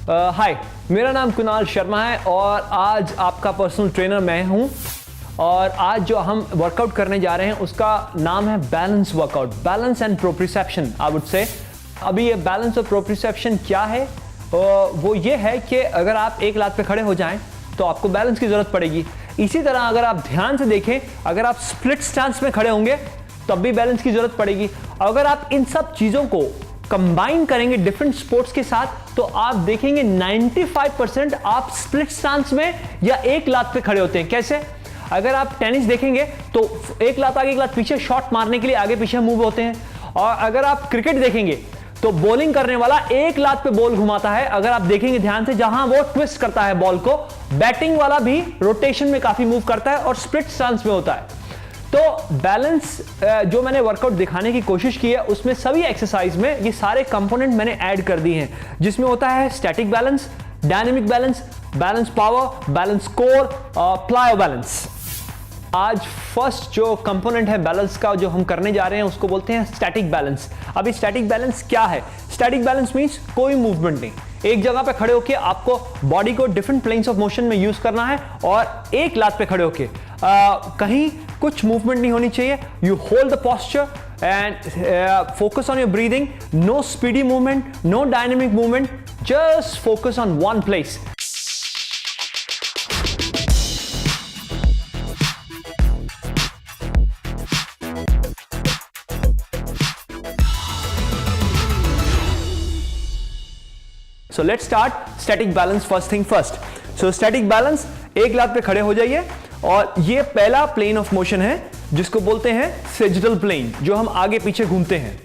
हाय, मेरा नाम कुणाल शर्मा है और आज आपका पर्सनल ट्रेनर मैं हूं। और आज जो हम वर्कआउट करने जा रहे हैं उसका नाम है balance workout, balance and proprioception I would say. अभी ये बैलेंस और प्रोप्रिसेप्शन क्या है? वो ये है कि अगर आप एक लात पे खड़े हो जाएं तो आपको बैलेंस की जरूरत पड़ेगी। इसी तरह अगर आप ध्यान से देखें, अगर आप स्प्लिट स्टांस में खड़े होंगे तब भी बैलेंस की जरूरत पड़ेगी। अगर आप इन सब चीजों को कंबाइन करेंगे डिफरेंट स्पोर्ट्स के साथ तो आप देखेंगे 95% आप स्प्लिट स्टांस में या एक लात पे खड़े होते हैं। कैसे? अगर आप टेनिस देखेंगे तो एक लात आगे एक लात पीछे शॉट मारने के लिए आगे पीछे मूव होते हैं। और अगर आप क्रिकेट देखेंगे तो बॉलिंग करने वाला एक लात पे बॉल घुमाता है, अगर आप देखेंगे ध्यान से, जहां वो ट्विस्ट करता है बॉल को। बैटिंग वाला भी रोटेशन में काफी मूव करता है और स्प्लिट स्टांस में होता है। तो बैलेंस जो मैंने वर्कआउट दिखाने की कोशिश की है उसमें सभी एक्सरसाइज में ये सारे कंपोनेंट मैंने ऐड कर दिए हैं, जिसमें होता है static balance, dynamic balance, balance power, balance core, plyo balance. आज फर्स्ट जो कंपोनेंट है बैलेंस का जो हम करने जा रहे हैं उसको बोलते हैं स्टैटिक बैलेंस। अभी स्टैटिक बैलेंस क्या है? स्टैटिक बैलेंस मींस कोई मूवमेंट नहीं, एक जगह पे खड़े होके आपको बॉडी को डिफरेंट प्लेन्स ऑफ मोशन में यूज करना है और एक लात पे खड़े होके कहीं कुछ मूवमेंट नहीं होनी चाहिए। You hold the posture and focus on your breathing, no speedy movement, no dynamic movement, just focus on one place. So let's start static balance first thing first. So static balance, एक लात पे खड़े हो जाइए और ये पहला plane of motion है जिसको बोलते हैं सेजिटल प्लेन, जो हम आगे पीछे घूमते हैं।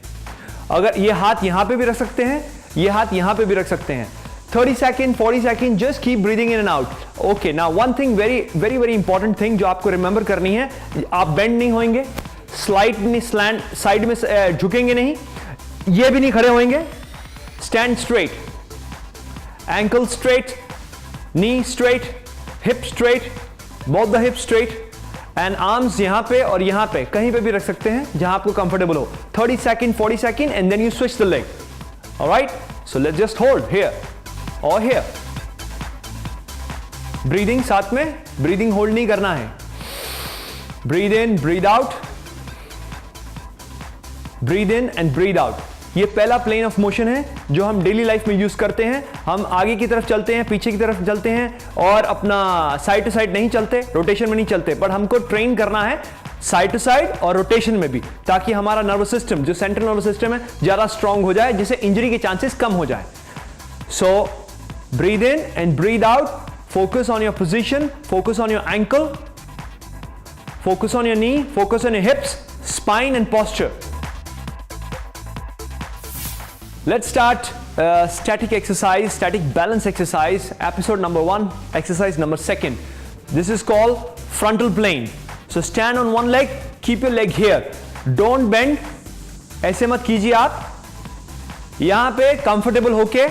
अगर ये हाथ यहां पे भी रख सकते हैं, ये हाथ यहां पे भी रख सकते हैं। 30 second 40 second, just keep breathing in and out. Okay, now one thing, very important thing जो आपको रिमेंबर करनी है, आप बेंड नहीं होंगे, साइड में झुकेंगे नहीं, ये भी नहीं खड़े होंगे। Stand straight, ankle straight, knee straight, hip straight, both the hips straight, and arms यहां पे और यहां पे कहीं पे भी रख सकते हैं जहां आपको कंफर्टेबल हो। 30 second 40 second and then you switch the leg. Alright, so let's just hold here or here. Breathing साथ में, breathing hold नहीं करना है। Breathe in, breathe out, breathe in and breathe out. ये पहला प्लेन ऑफ मोशन है जो हम डेली लाइफ में यूज करते हैं। हम आगे की तरफ चलते हैं, पीछे की तरफ चलते हैं और अपना साइड टू साइड नहीं चलते, रोटेशन में नहीं चलते, पर हमको ट्रेन करना है साइड टू साइड और रोटेशन में भी, ताकि हमारा नर्वस सिस्टम, जो सेंट्रल नर्वस सिस्टम है, ज्यादा स्ट्रांग हो जाए, जिससे इंजरी के चांसेस कम हो जाए। So breathe in and breathe out, focus on your position, focus on your ankle, focus on your knee, focus on your hips, spine and posture. Let's start static exercise, static balance exercise, episode number 1, exercise number 2. This is called frontal plane. So stand on one leg, keep your leg here. Don't bend. ऐसे मत कीजिए आप। यहाँ पे comfortable होके,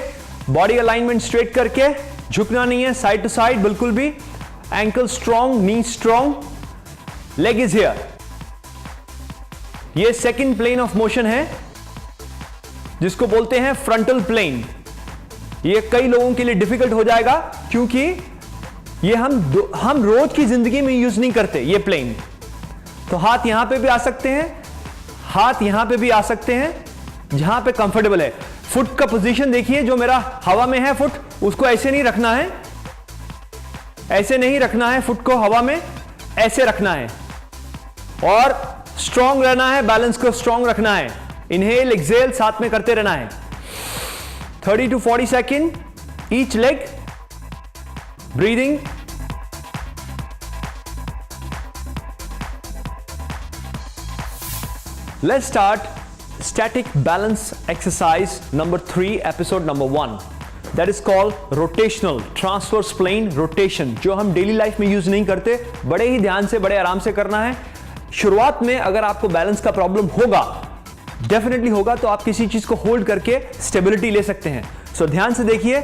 body alignment straight करके, झुकना नहीं है side to side बिल्कुल भी। Ankle strong, knee strong, leg is here. ये second plane of motion है जिसको बोलते हैं फ्रंटल प्लेन। ये कई लोगों के लिए डिफिकल्ट हो जाएगा क्योंकि ये हम रोज की जिंदगी में यूज नहीं करते ये प्लेन। तो हाथ यहां पे भी आ सकते हैं, हाथ यहां पे भी आ सकते हैं, जहां पे कंफर्टेबल है। फुट का पोजीशन देखिए, जो मेरा हवा में है फुट, उसको ऐसे नहीं रखना है, ऐसे नहीं रखना है, फुट को हवा में ऐसे रखना है और स्ट्रांग रहना है, बैलेंस को स्ट्रांग रखना है। इनहेल एक्सेल साथ में करते रहना है। 30 to 40 second each leg, breathing. Let's start static balance exercise number 3, episode number 1। That is called rotational transverse plane rotation, जो हम डेली लाइफ में यूज नहीं करते। बड़े ही ध्यान से, बड़े आराम से करना है। शुरुआत में अगर आपको बैलेंस का प्रॉब्लम होगा, डेफिनेटली होगा, तो आप किसी चीज को होल्ड करके स्टेबिलिटी ले सकते हैं। सो ध्यान से देखिए,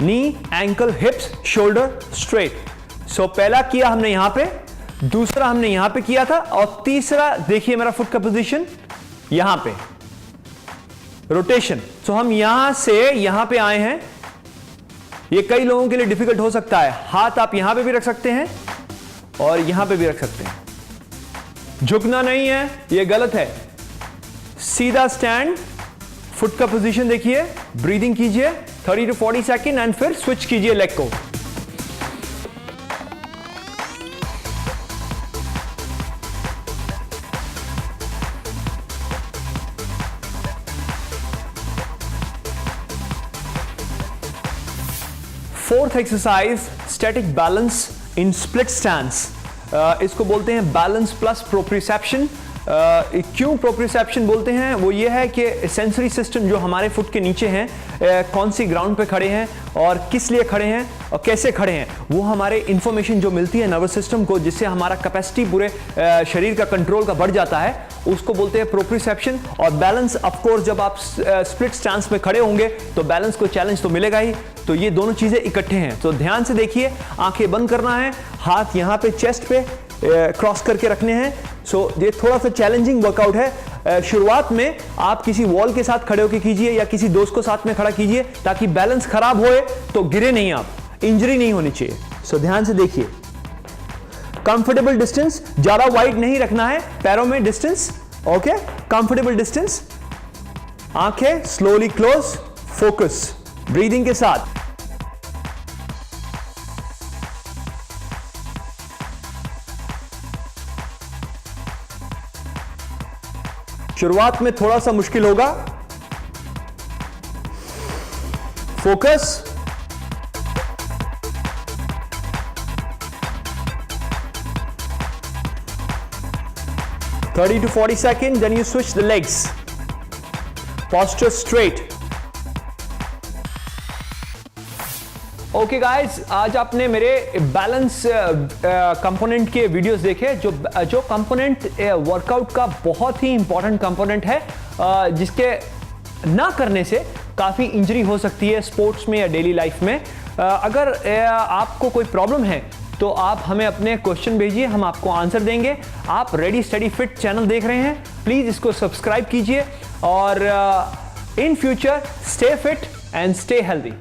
नी, एंकल, हिप्स, शोल्डर स्ट्रेट। सो पहला किया हमने यहां पे, दूसरा हमने यहां पे किया था, और तीसरा देखिए मेरा फुट का पोजीशन यहां पे, रोटेशन। सो हम यहां से यहां पे आए हैं, ये कई लोगों के लिए डिफिकल्ट हो सकता है। हाथ आप यहां पे भी रख सकते हैं और यहां पे भी रख सकते हैं। झुकना नहीं है, ये गलत है। सीधा स्टैंड, फुट का पोजीशन देखिए, ब्रीदिंग कीजिए 30 to 40 सेकेंड एंड फिर स्विच कीजिए लेग को। फोर्थ एक्सरसाइज, स्टैटिक बैलेंस इन स्प्लिट स्टैंस। इसको बोलते हैं बैलेंस प्लस प्रोप्रियोसेप्शन। क्यों प्रोप्रियोसेप्शन बोलते हैं? वो ये है कि सेंसरी सिस्टम जो हमारे फुट के नीचे हैं, कौन सी ग्राउंड पे खड़े हैं और किस लिए खड़े हैं और कैसे खड़े हैं, वो हमारे इंफॉर्मेशन जो मिलती है नर्वस सिस्टम को, जिससे हमारा कैपेसिटी पूरे शरीर का कंट्रोल का बढ़ जाता है, उसको बोलते हैं प्रोप्रियोसेप्शन। और बैलेंस ऑफ कोर्स जब आप स्प्लिट स्टांस में खड़े होंगे तो बैलेंस को चैलेंज तो मिलेगा ही। तो ये दोनों चीजें इकट्ठे हैं। तो ध्यान से देखिए, आंखें बंद करना है, हाथ यहां पे चेस्ट पे क्रॉस करके रखने हैं। सो ये थोड़ा सा चैलेंजिंग वर्कआउट है। शुरुआत में आप किसी वॉल के साथ खड़े होकर कीजिए या किसी दोस्त को साथ में खड़ा कीजिए, ताकि बैलेंस खराब होए तो गिरे नहीं, आप इंजरी नहीं होनी चाहिए। सो ध्यान से देखिए, कंफर्टेबल डिस्टेंस, ज्यादा वाइड नहीं रखना है पैरों में डिस्टेंस। ओके, कंफर्टेबल डिस्टेंस, आंखें स्लोली क्लोज, फोकस ब्रीदिंग के साथ। शुरुआत में थोड़ा सा मुश्किल होगा, focus. (30 to 40 seconds), then you switch the legs. Posture straight. Okay guys, आज आपने मेरे बैलेंस कंपोनेंट के वीडियोस देखे, जो कंपोनेंट वर्कआउट का बहुत ही इंपॉर्टेंट कंपोनेंट है, जिसके ना करने से काफ़ी इंजरी हो सकती है स्पोर्ट्स में या डेली लाइफ में। अगर आपको कोई प्रॉब्लम है तो आप हमें अपने क्वेश्चन भेजिए, हम आपको आंसर देंगे। आप रेडी स्टडी फिट चैनल देख रहे हैं, प्लीज़ इसको सब्सक्राइब कीजिए और in future stay fit and stay healthy.